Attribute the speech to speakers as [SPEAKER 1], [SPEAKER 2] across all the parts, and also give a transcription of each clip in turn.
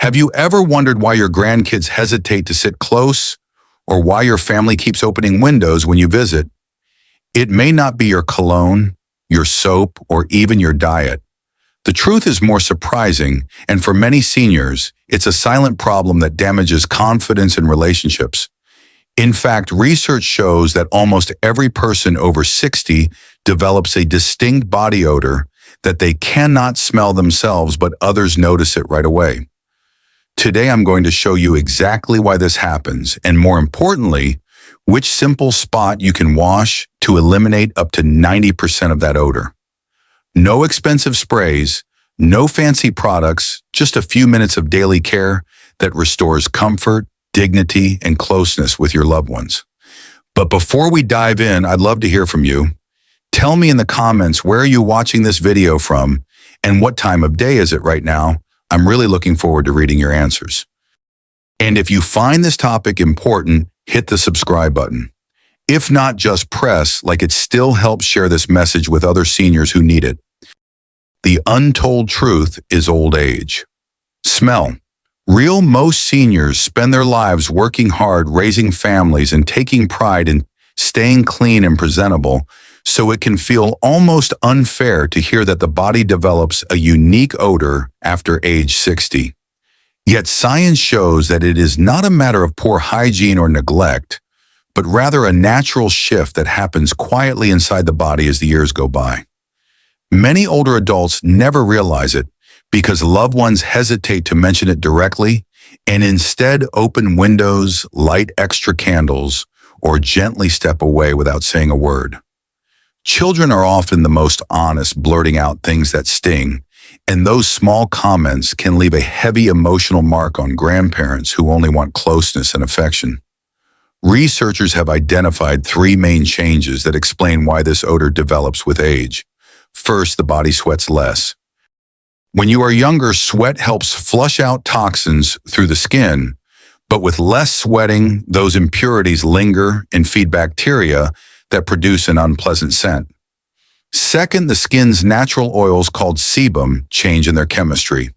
[SPEAKER 1] Have you ever wondered why your grandkids hesitate to sit close, or why your family keeps opening windows when you visit? It may not be your cologne, your soap, or even your diet. The truth is more surprising, and for many seniors, it's a silent problem that damages confidence in relationships. In fact, research shows that almost every person over 60 develops a distinct body odor that they cannot smell themselves, but others notice it right away. Today, I'm going to show you exactly why this happens, and more importantly, which simple spot you can wash to eliminate up to 90% of that odor. No expensive sprays, no fancy products, just a few minutes of daily care that restores comfort, dignity, and closeness with your loved ones. But before we dive in, I'd love to hear from you. Tell me in the comments, where are you watching this video from, and what time of day is it right now? I'm really looking forward to reading your answers. And if you find this topic important, hit the subscribe button. If not, just press like. It still helps share this message with other seniors who need it. The untold truth is old age. Smell. Most seniors spend their lives working hard, raising families, and taking pride in staying clean and presentable, so it can feel almost unfair to hear that the body develops a unique odor after age 60. Yet science shows that it is not a matter of poor hygiene or neglect, but rather a natural shift that happens quietly inside the body as the years go by. Many older adults never realize it because loved ones hesitate to mention it directly and instead open windows, light extra candles, or gently step away without saying a word. Children are often the most honest, blurting out things that sting, and those small comments can leave a heavy emotional mark on grandparents who only want closeness and affection. Researchers have identified three main changes that explain why this odor develops with age. First, the body sweats less. When you are younger, sweat helps flush out toxins through the skin, but with less sweating, those impurities linger and feed bacteria that produce an unpleasant scent. Second, the skin's natural oils called sebum change in their chemistry.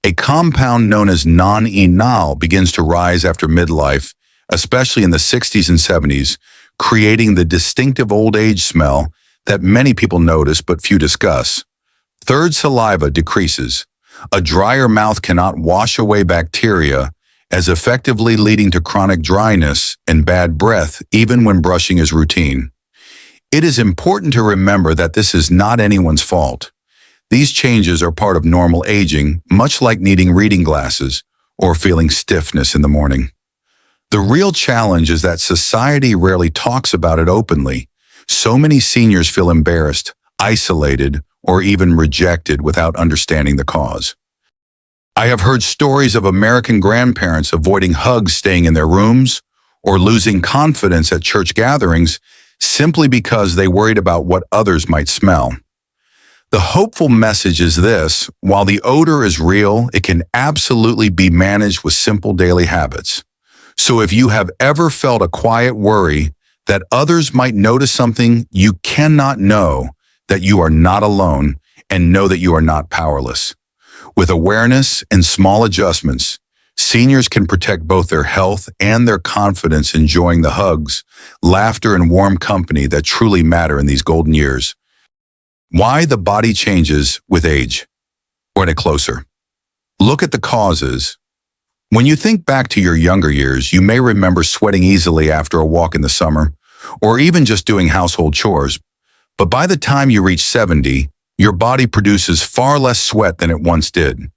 [SPEAKER 1] A compound known as non-enol begins to rise after midlife, especially in the 60s and 70s, creating the distinctive old age smell that many people notice but few discuss. Third, saliva decreases. A drier mouth cannot wash away bacteria, as effectively leading to chronic dryness and bad breath even when brushing is routine. It is important to remember that this is not anyone's fault. These changes are part of normal aging, much like needing reading glasses or feeling stiffness in the morning. The real challenge is that society rarely talks about it openly. So many seniors feel embarrassed, isolated, or even rejected without understanding the cause. I have heard stories of American grandparents avoiding hugs, staying in their rooms, or losing confidence at church gatherings simply because they worried about what others might smell. The hopeful message is this: while the odor is real, it can absolutely be managed with simple daily habits. So if you have ever felt a quiet worry that others might notice something, you cannot know that you are not alone, and know that you are not powerless. With awareness and small adjustments, seniors can protect both their health and their confidence, enjoying the hugs, laughter, and warm company that truly matter in these golden years. Why the body changes with age. Or at closer. Look at the causes. When you think back to your younger years, you may remember sweating easily after a walk in the summer, or even just doing household chores. But by the time you reach 70, your body produces far less sweat than it once did.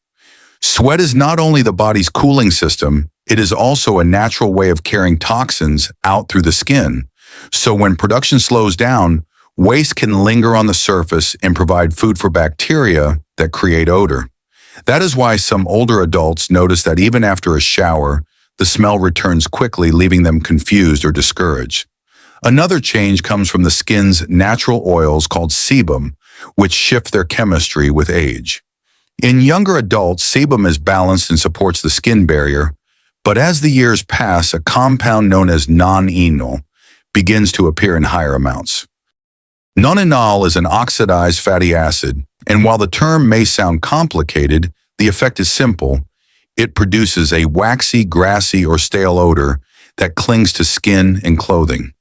[SPEAKER 1] Sweat is not only the body's cooling system, it is also a natural way of carrying toxins out through the skin. So when production slows down, waste can linger on the surface and provide food for bacteria that create odor. That is why some older adults notice that even after a shower, the smell returns quickly, leaving them confused or discouraged. Another change comes from the skin's natural oils called sebum, which shift their chemistry with age. In younger adults, sebum is balanced and supports the skin barrier, but as the years pass, a compound known as non-enol begins to appear in higher amounts. Non-enol is an oxidized fatty acid, and while the term may sound complicated, the effect is simple. it produces a waxy, grassy, or stale odor that clings to skin and clothing.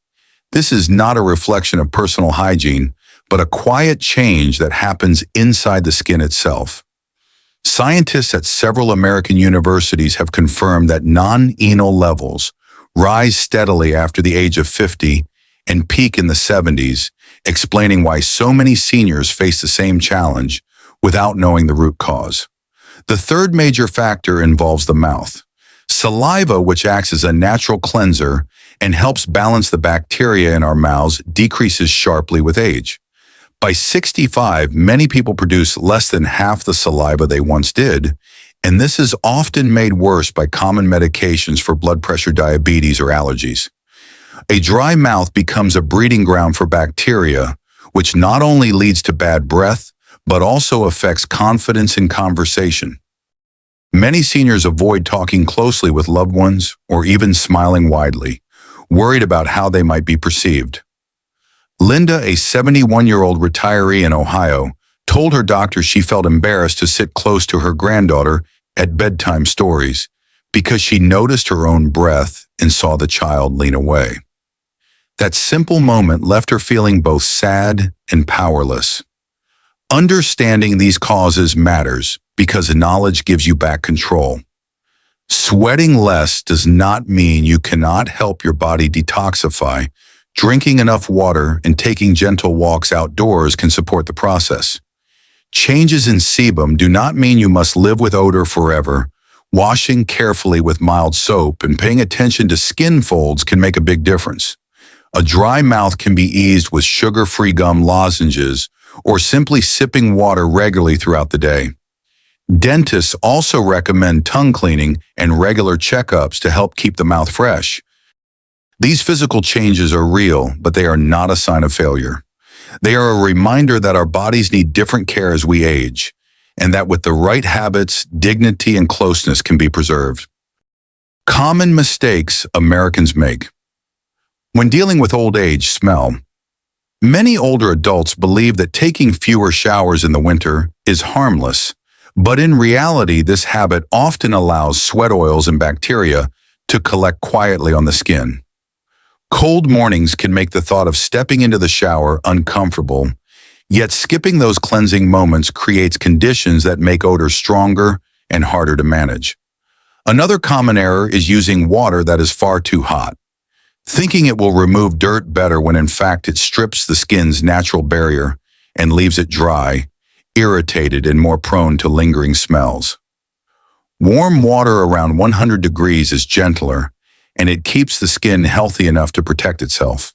[SPEAKER 1] This is not a reflection of personal hygiene, but a quiet change that happens inside the skin itself. Scientists at several American universities have confirmed that non-enol levels rise steadily after the age of 50 and peak in the 70s, explaining why so many seniors face the same challenge without knowing the root cause. The third major factor involves the mouth. Saliva, which acts as a natural cleanser and helps balance the bacteria in our mouths, decreases sharply with age. By 65, many people produce less than half the saliva they once did, and this is often made worse by common medications for blood pressure, diabetes, or allergies. A dry mouth becomes a breeding ground for bacteria, which not only leads to bad breath, but also affects confidence in conversation. Many seniors avoid talking closely with loved ones or even smiling widely, worried about how they might be perceived. Linda, a 71-year-old retiree in Ohio, told her doctor she felt embarrassed to sit close to her granddaughter at bedtime stories because she noticed her own breath and saw the child lean away. That simple moment left her feeling both sad and powerless. Understanding these causes matters because knowledge gives you back control. Sweating less does not mean you cannot help your body detoxify. Drinking enough water and taking gentle walks outdoors can support the process. Changes in sebum do not mean you must live with odor forever. Washing carefully with mild soap and paying attention to skin folds can make a big difference. A dry mouth can be eased with sugar-free gum lozenges or simply sipping water regularly throughout the day. Dentists also recommend tongue cleaning and regular checkups to help keep the mouth fresh. These physical changes are real, but they are not a sign of failure. They are a reminder that our bodies need different care as we age, and that with the right habits, dignity and closeness can be preserved. Common mistakes Americans make. When dealing with old age smell, many older adults believe that taking fewer showers in the winter is harmless, but in reality, this habit often allows sweat oils and bacteria to collect quietly on the skin. Cold mornings can make the thought of stepping into the shower uncomfortable, yet skipping those cleansing moments creates conditions that make odor stronger and harder to manage. Another common error is using water that is far too hot, thinking it will remove dirt better when in fact it strips the skin's natural barrier and leaves it dry, irritated, and more prone to lingering smells. Warm water around 100 degrees is gentler, and it keeps the skin healthy enough to protect itself.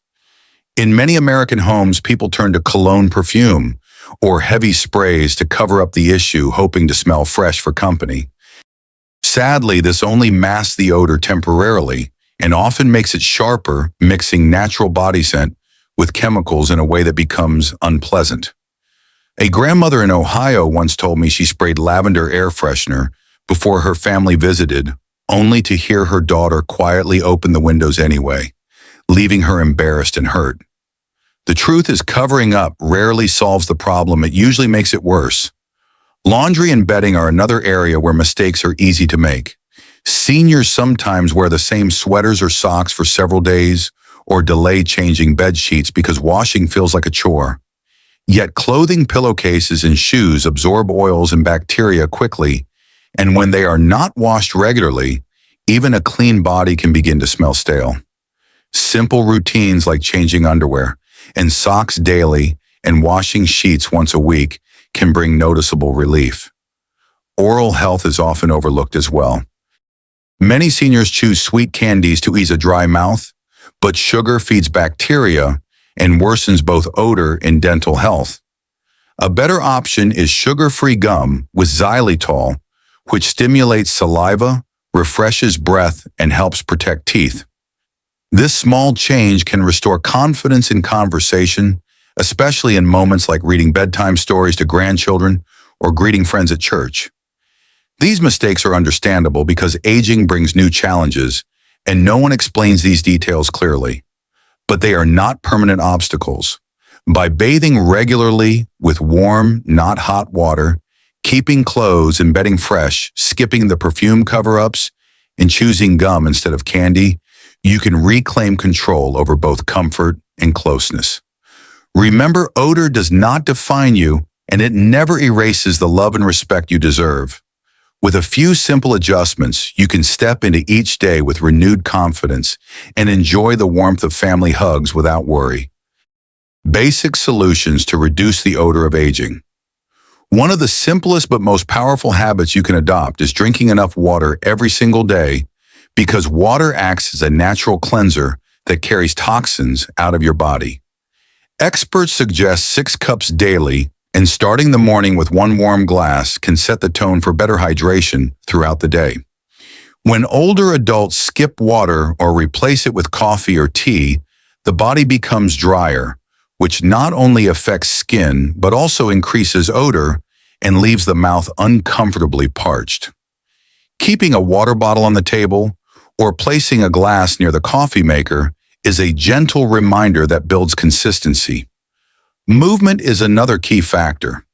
[SPEAKER 1] In many American homes, people turn to cologne perfume or heavy sprays to cover up the issue, hoping to smell fresh for company. Sadly, this only masks the odor temporarily and often makes it sharper, mixing natural body scent with chemicals in a way that becomes unpleasant. A grandmother in Ohio once told me she sprayed lavender air freshener before her family visited, only to hear her daughter quietly open the windows anyway, leaving her embarrassed and hurt. The truth is, covering up rarely solves the problem, it usually makes it worse. Laundry and bedding are another area where mistakes are easy to make. Seniors sometimes wear the same sweaters or socks for several days or delay changing bed sheets because washing feels like a chore. Yet clothing, pillowcases, and shoes absorb oils and bacteria quickly, and when they are not washed regularly, even a clean body can begin to smell stale. Simple routines like changing underwear and socks daily and washing sheets once a week can bring noticeable relief. Oral health is often overlooked as well. Many seniors choose sweet candies to ease a dry mouth, but sugar feeds bacteria and worsens both odor and dental health. A better option is sugar-free gum with xylitol, which stimulates saliva, refreshes breath, and helps protect teeth. This small change can restore confidence in conversation, especially in moments like reading bedtime stories to grandchildren or greeting friends at church. These mistakes are understandable because aging brings new challenges, and no one explains these details clearly. But they are not permanent obstacles. By bathing regularly with warm, not hot water, Keeping clothes and bedding fresh, skipping the perfume cover-ups, and choosing gum instead of candy, you can reclaim control over both comfort and closeness. Remember, odor does not define you, and it never erases the love and respect you deserve. With a few simple adjustments, you can step into each day with renewed confidence and enjoy the warmth of family hugs without worry. Basic solutions to reduce the odor of aging. One of the simplest but most powerful habits you can adopt is drinking enough water every single day, because water acts as a natural cleanser that carries toxins out of your body. Experts suggest 6 cups daily, and starting the morning with 1 warm glass can set the tone for better hydration throughout the day. When older adults skip water or replace it with coffee or tea, the body becomes drier, which not only affects skin but also increases odor and leaves the mouth uncomfortably parched. Keeping a water bottle on the table or placing a glass near the coffee maker is a gentle reminder that builds consistency. Movement is another key factor.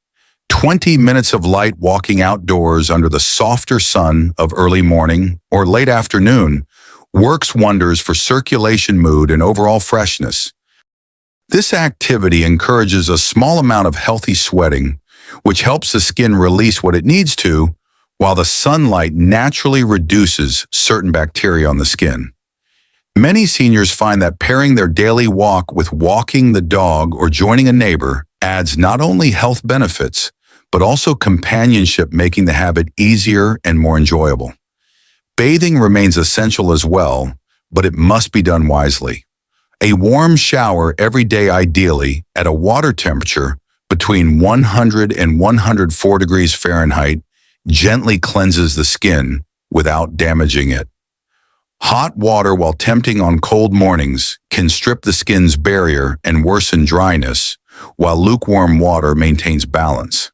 [SPEAKER 1] 20 minutes of light walking outdoors under the softer sun of early morning or late afternoon works wonders for circulation, mood, and overall freshness. This activity encourages a small amount of healthy sweating, which helps the skin release what it needs to, while the sunlight naturally reduces certain bacteria on the skin. Many seniors find that pairing their daily walk with walking the dog or joining a neighbor adds not only health benefits, but also companionship, making the habit easier and more enjoyable. Bathing remains essential as well, but it must be done wisely. A warm shower every day, ideally at a water temperature between 100 and 104 degrees Fahrenheit, gently cleanses the skin without damaging it. Hot water while tempting on cold mornings can strip the skin's barrier and worsen dryness, while lukewarm water maintains balance.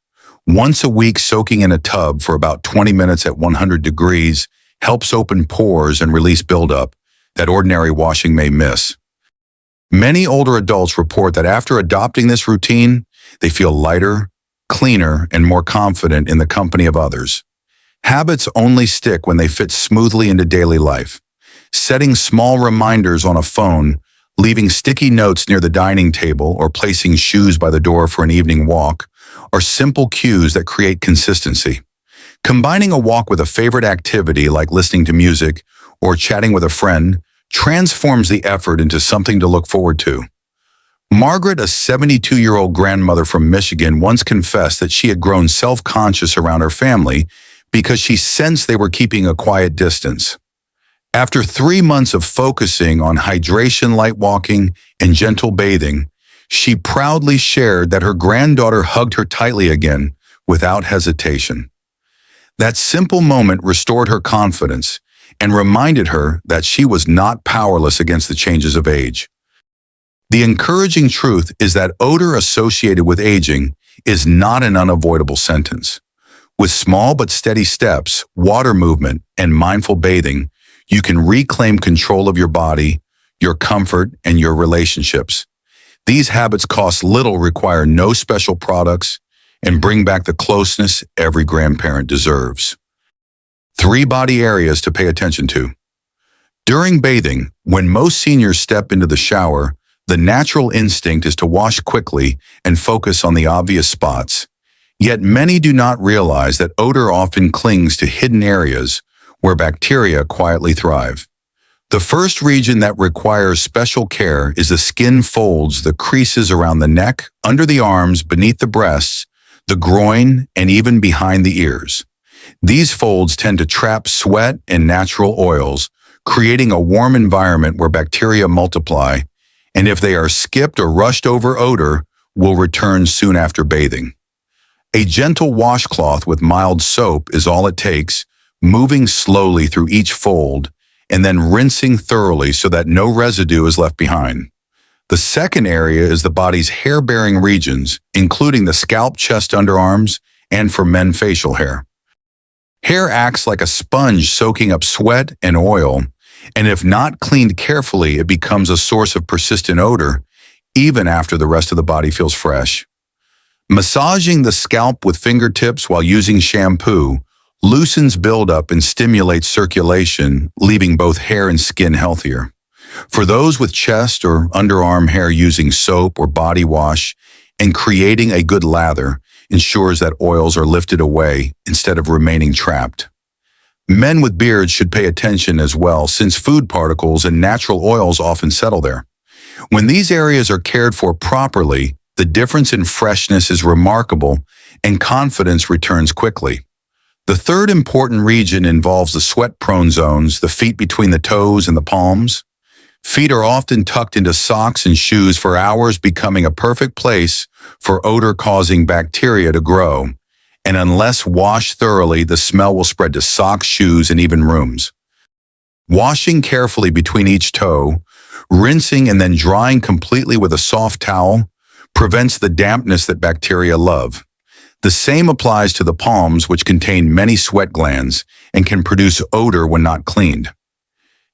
[SPEAKER 1] Once a week, soaking in a tub for about 20 minutes at 100 degrees helps open pores and release buildup that ordinary washing may miss. Many older adults report that after adopting this routine, they feel lighter, cleaner, and more confident in the company of others. Habits only stick when they fit smoothly into daily life. Setting small reminders on a phone, leaving sticky notes near the dining table, or placing shoes by the door for an evening walk are simple cues that create consistency. Combining a walk with a favorite activity like listening to music or chatting with a friend transforms the effort into something to look forward to. Margaret, a 72-year-old grandmother from Michigan, once confessed that she had grown self-conscious around her family because she sensed they were keeping a quiet distance. After 3 months of focusing on hydration, light walking, and gentle bathing, she proudly shared that her granddaughter hugged her tightly again without hesitation. That simple moment restored her confidence and reminded her that she was not powerless against the changes of age. The encouraging truth is that odor associated with aging is not an unavoidable sentence. With small but steady steps, water movement, and mindful bathing, you can reclaim control of your body, your comfort, and your relationships. These habits cost little, require no special products, and bring back the closeness every grandparent deserves. 3 body areas to pay attention to. During bathing, when most seniors step into the shower, the natural instinct is to wash quickly and focus on the obvious spots. Yet many do not realize that odor often clings to hidden areas where bacteria quietly thrive. The first region that requires special care is the skin folds, the creases around the neck, under the arms, beneath the breasts, the groin, and even behind the ears. These folds tend to trap sweat and natural oils, creating a warm environment where bacteria multiply, and if they are skipped or rushed over, odor will return soon after bathing. A gentle washcloth with mild soap is all it takes, moving slowly through each fold and then rinsing thoroughly so that no residue is left behind. The second area is the body's hair-bearing regions, including the scalp, chest, underarms, and for men, facial hair. Hair acts like a sponge, soaking up sweat and oil, and if not cleaned carefully, it becomes a source of persistent odor, even after the rest of the body feels fresh. Massaging the scalp with fingertips while using shampoo loosens buildup and stimulates circulation, leaving both hair and skin healthier. For those with chest or underarm hair, using soap or body wash and creating a good lather ensures that oils are lifted away instead of remaining trapped. Men with beards should pay attention as well, since food particles and natural oils often settle there. When these areas are cared for properly, the difference in freshness is remarkable and confidence returns quickly. The third important region involves the sweat-prone zones, the feet between the toes and the palms. Feet are often tucked into socks and shoes for hours, becoming a perfect place for odor-causing bacteria to grow. And unless washed thoroughly, the smell will spread to socks, shoes, and even rooms. Washing carefully between each toe, rinsing and then drying completely with a soft towel prevents the dampness that bacteria love. The same applies to the palms, which contain many sweat glands and can produce odor when not cleaned.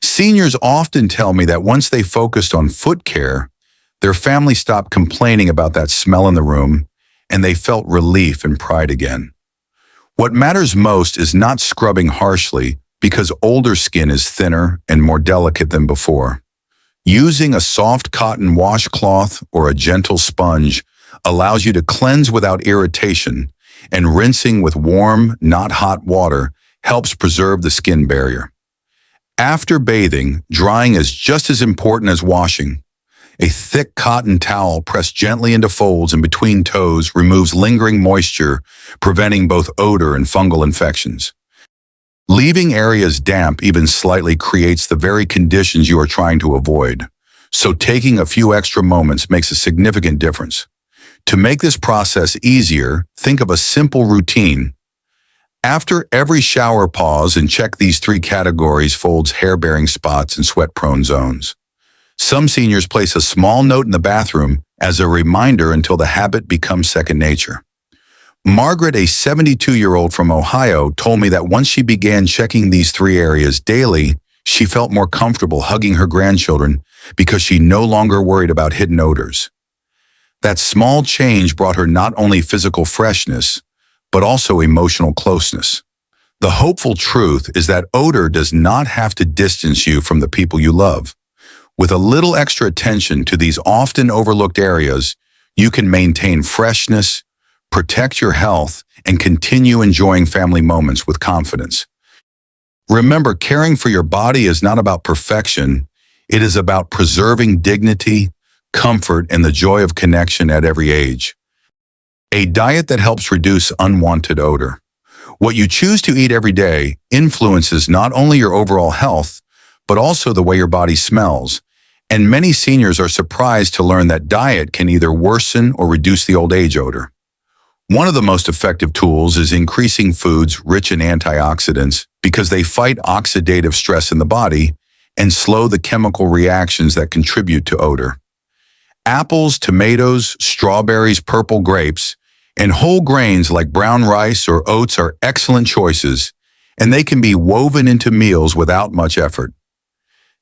[SPEAKER 1] Seniors often tell me that once they focused on foot care, their family stopped complaining about that smell in the room, and they felt relief and pride again. What matters most is not scrubbing harshly, because older skin is thinner and more delicate than before. Using a soft cotton washcloth or a gentle sponge allows you to cleanse without irritation, and rinsing with warm, not hot water helps preserve the skin barrier. After bathing, drying is just as important as washing. A thick cotton towel pressed gently into folds and between toes removes lingering moisture, preventing both odor and fungal infections. Leaving areas damp even slightly creates the very conditions you are trying to avoid, so taking a few extra moments makes a significant difference. To make this process easier, think of a simple routine. After every shower, pause and check these 3 categories: folds, hair-bearing spots, and sweat-prone zones. Some seniors place a small note in the bathroom as a reminder until the habit becomes second nature. Margaret, a 72-year-old from Ohio, told me that once she began checking these 3 areas daily, she felt more comfortable hugging her grandchildren because she no longer worried about hidden odors. That small change brought her not only physical freshness, but also emotional closeness. The hopeful truth is that odor does not have to distance you from the people you love. With a little extra attention to these often overlooked areas, you can maintain freshness, protect your health, and continue enjoying family moments with confidence. Remember, caring for your body is not about perfection. It is about preserving dignity, comfort, and the joy of connection at every age. A diet that helps reduce unwanted odor. What you choose to eat every day influences not only your overall health, but also the way your body smells. And many seniors are surprised to learn that diet can either worsen or reduce the old age odor. One of the most effective tools is increasing foods rich in antioxidants, because they fight oxidative stress in the body and slow the chemical reactions that contribute to odor. Apples, tomatoes, strawberries, purple grapes, and whole grains like brown rice or oats are excellent choices, and they can be woven into meals without much effort.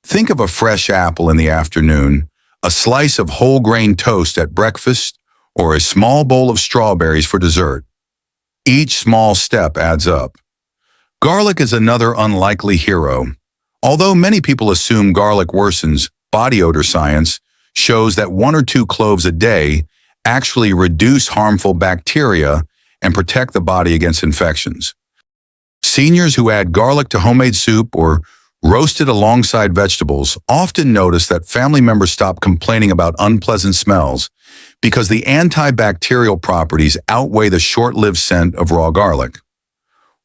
[SPEAKER 1] Think of a fresh apple in the afternoon, a slice of whole grain toast at breakfast, or a small bowl of strawberries for dessert. Each small step adds up. Garlic is another unlikely hero. Although many people assume garlic worsens, body odor science shows that 1 or 2 cloves a day actually reduce harmful bacteria and protect the body against infections. Seniors who add garlic to homemade soup or roast it alongside vegetables often notice that family members stop complaining about unpleasant smells because the antibacterial properties outweigh the short-lived scent of raw garlic.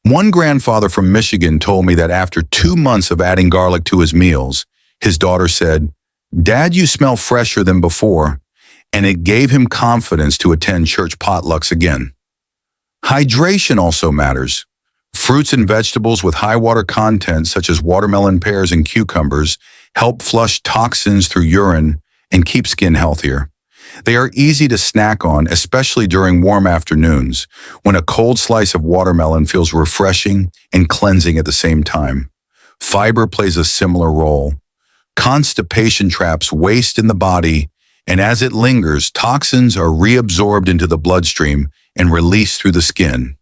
[SPEAKER 1] One grandfather from Michigan told me that after 2 months of adding garlic to his meals, his daughter said, "Dad, you smell fresher than before," and it gave him confidence to attend church potlucks again. Hydration also matters. Fruits and vegetables with high water content, such as watermelon, pears, and cucumbers, help flush toxins through urine and keep skin healthier. They are easy to snack on, especially during warm afternoons, when a cold slice of watermelon feels refreshing and cleansing at the same time. Fiber plays a similar role. Constipation traps waste in the body and as it lingers, toxins are reabsorbed into the bloodstream and released through the skin.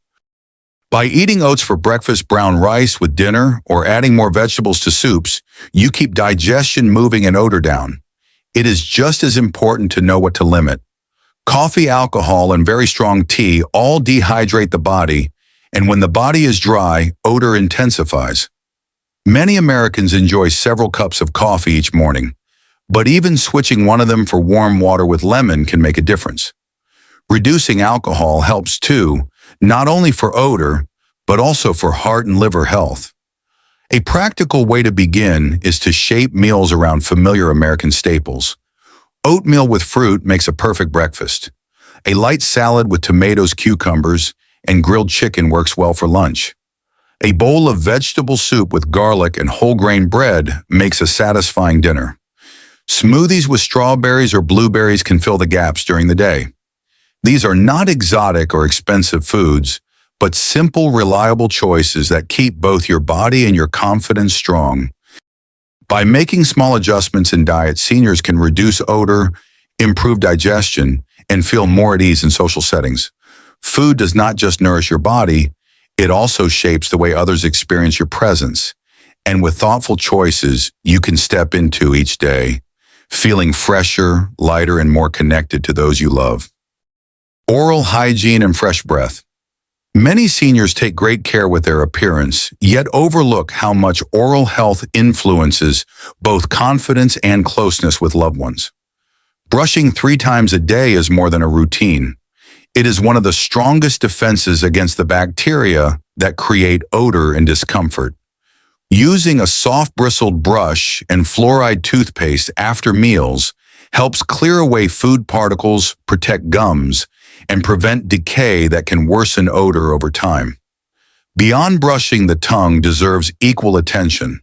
[SPEAKER 1] By eating oats for breakfast, brown rice with dinner, or adding more vegetables to soups, you keep digestion moving and odor down. It is just as important to know what to limit. Coffee, alcohol, and very strong tea all dehydrate the body, and when the body is dry, odor intensifies. Many Americans enjoy several cups of coffee each morning, but even switching one of them for warm water with lemon can make a difference. Reducing alcohol helps too, not only for odor, but also for heart and liver health. A practical way to begin is to shape meals around familiar American staples. Oatmeal with fruit makes a perfect breakfast. A light salad with tomatoes, cucumbers, and grilled chicken works well for lunch. A bowl of vegetable soup with garlic and whole grain bread makes a satisfying dinner. Smoothies with strawberries or blueberries can fill the gaps during the day. These are not exotic or expensive foods, but simple, reliable choices that keep both your body and your confidence strong. By making small adjustments in diet, seniors can reduce odor, improve digestion, and feel more at ease in social settings. Food does not just nourish your body, it also shapes the way others experience your presence. And with thoughtful choices, you can step into each day, feeling fresher, lighter, and more connected to those you love. Oral hygiene and fresh breath. Many seniors take great care with their appearance, yet overlook how much oral health influences both confidence and closeness with loved ones. Brushing 3 times a day is more than a routine. It is one of the strongest defenses against the bacteria that create odor and discomfort. Using a soft bristled brush and fluoride toothpaste after meals helps clear away food particles, protect gums, and prevent decay that can worsen odor over time. Beyond brushing, the tongue deserves equal attention.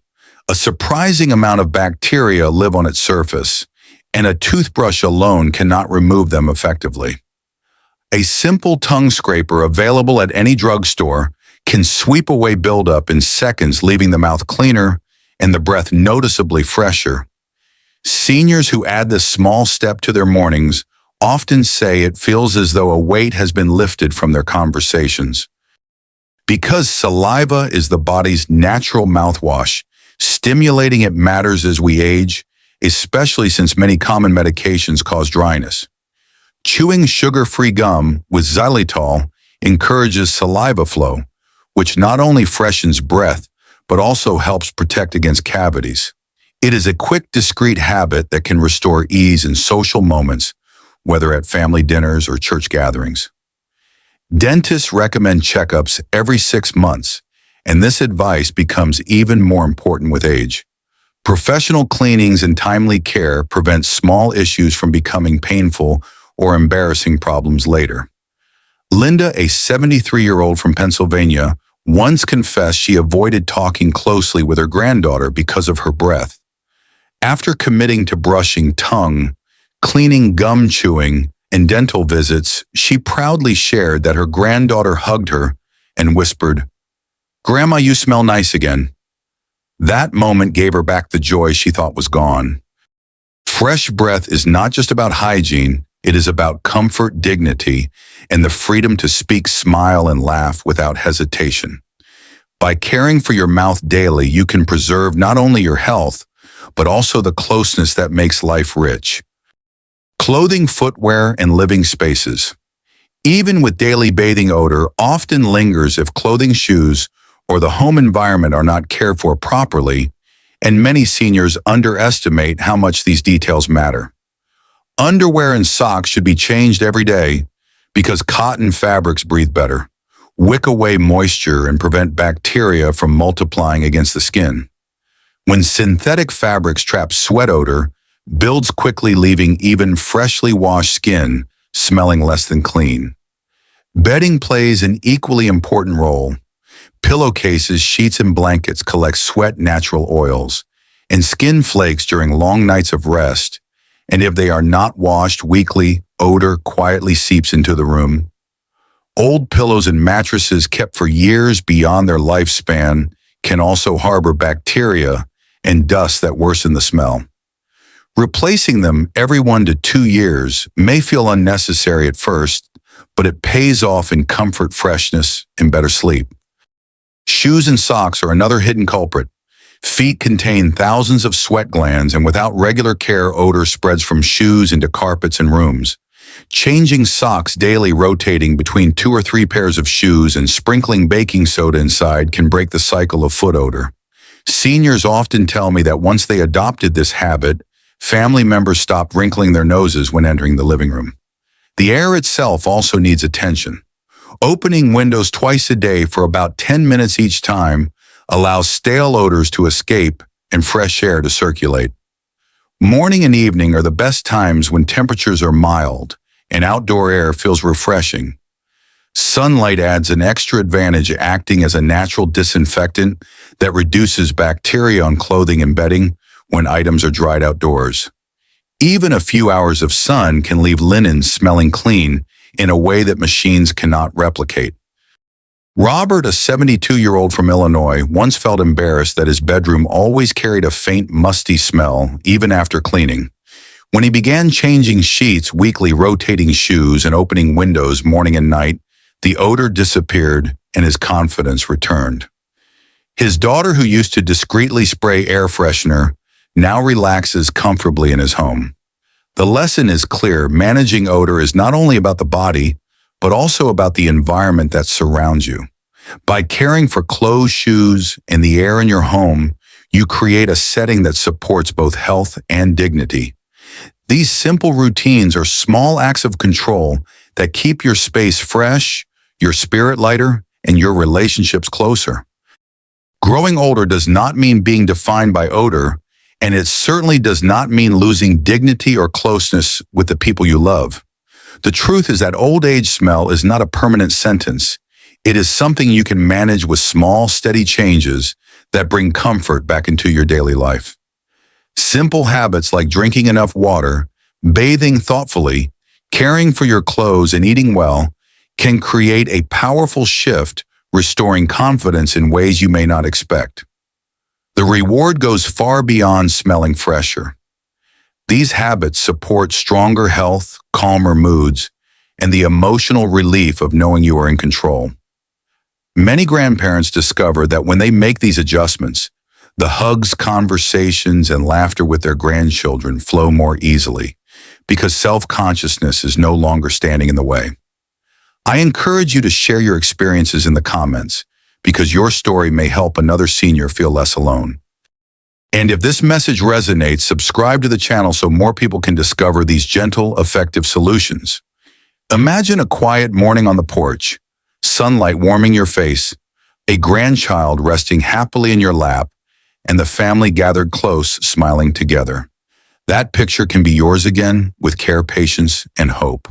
[SPEAKER 1] A surprising amount of bacteria live on its surface, and a toothbrush alone cannot remove them effectively. A simple tongue scraper available at any drugstore can sweep away buildup in seconds, leaving the mouth cleaner and the breath noticeably fresher. Seniors who add this small step to their mornings often say it feels as though a weight has been lifted from their conversations. Because saliva is the body's natural mouthwash, stimulating it matters as we age, especially since many common medications cause dryness. Chewing sugar-free gum with xylitol encourages saliva flow, which not only freshens breath, but also helps protect against cavities. It is a quick, discreet habit that can restore ease in social moments, whether at family dinners or church gatherings. Dentists recommend checkups every 6 months, and this advice becomes even more important with age. Professional cleanings and timely care prevent small issues from becoming painful or embarrassing problems later. Linda, a 73-year-old from Pennsylvania, once confessed she avoided talking closely with her granddaughter because of her breath. After committing to brushing tongue, cleaning, gum chewing, and dental visits, she proudly shared that her granddaughter hugged her and whispered, "Grandma, you smell nice again." That moment gave her back the joy she thought was gone. Fresh breath is not just about hygiene, it is about comfort, dignity, and the freedom to speak, smile, and laugh without hesitation. By caring for your mouth daily, you can preserve not only your health, but also the closeness that makes life rich. Clothing, footwear, and living spaces. Even with daily bathing, odor often lingers if clothing, shoes, or the home environment are not cared for properly, and many seniors underestimate how much these details matter. Underwear and socks should be changed every day because cotton fabrics breathe better, wick away moisture, and prevent bacteria from multiplying against the skin. When synthetic fabrics trap sweat, odor builds quickly, leaving even freshly washed skin smelling less than clean. Bedding plays an equally important role. Pillowcases, sheets, and blankets collect sweat, natural oils, and skin flakes during long nights of rest, and if they are not washed weekly, odor quietly seeps into the room. Old pillows and mattresses kept for years beyond their lifespan can also harbor bacteria and dust that worsen the smell. Replacing them every 1 to 2 years may feel unnecessary at first, but it pays off in comfort, freshness, and better sleep. Shoes and socks are another hidden culprit. Feet contain thousands of sweat glands, and without regular care, odor spreads from shoes into carpets and rooms. Changing socks daily, rotating between 2 or 3 pairs of shoes, and sprinkling baking soda inside can break the cycle of foot odor. Seniors often tell me that once they adopted this habit, family members stopped wrinkling their noses when entering the living room. The air itself also needs attention. Opening windows twice a day for about 10 minutes each time allows stale odors to escape and fresh air to circulate. Morning and evening are the best times when temperatures are mild and outdoor air feels refreshing. Sunlight adds an extra advantage, acting as a natural disinfectant that reduces bacteria on clothing and bedding when items are dried outdoors. Even a few hours of sun can leave linen smelling clean in a way that machines cannot replicate. Robert, a 72-year-old from Illinois, once felt embarrassed that his bedroom always carried a faint, musty smell, even after cleaning. When he began changing sheets weekly, rotating shoes, and opening windows morning and night, the odor disappeared and his confidence returned. His daughter, who used to discreetly spray air freshener, now relaxes comfortably in his home. The lesson is clear: managing odor is not only about the body, but also about the environment that surrounds you. By caring for clothes, shoes, and the air in your home, you create a setting that supports both health and dignity. These simple routines are small acts of control that keep your space fresh, your spirit lighter, and your relationships closer. Growing older does not mean being defined by odor, and it certainly does not mean losing dignity or closeness with the people you love. The truth is that old age smell is not a permanent sentence. It is something you can manage with small, steady changes that bring comfort back into your daily life. Simple habits like drinking enough water, bathing thoughtfully, caring for your clothes, and eating well can create a powerful shift, restoring confidence in ways you may not expect. The reward goes far beyond smelling fresher. These habits support stronger health, calmer moods, and the emotional relief of knowing you are in control. Many grandparents discover that when they make these adjustments, the hugs, conversations, and laughter with their grandchildren flow more easily because self-consciousness is no longer standing in the way. I encourage you to share your experiences in the comments because your story may help another senior feel less alone. And if this message resonates, subscribe to the channel so more people can discover these gentle, effective solutions. Imagine a quiet morning on the porch, sunlight warming your face, a grandchild resting happily in your lap, and the family gathered close, smiling together. That picture can be yours again with care, patience, and hope.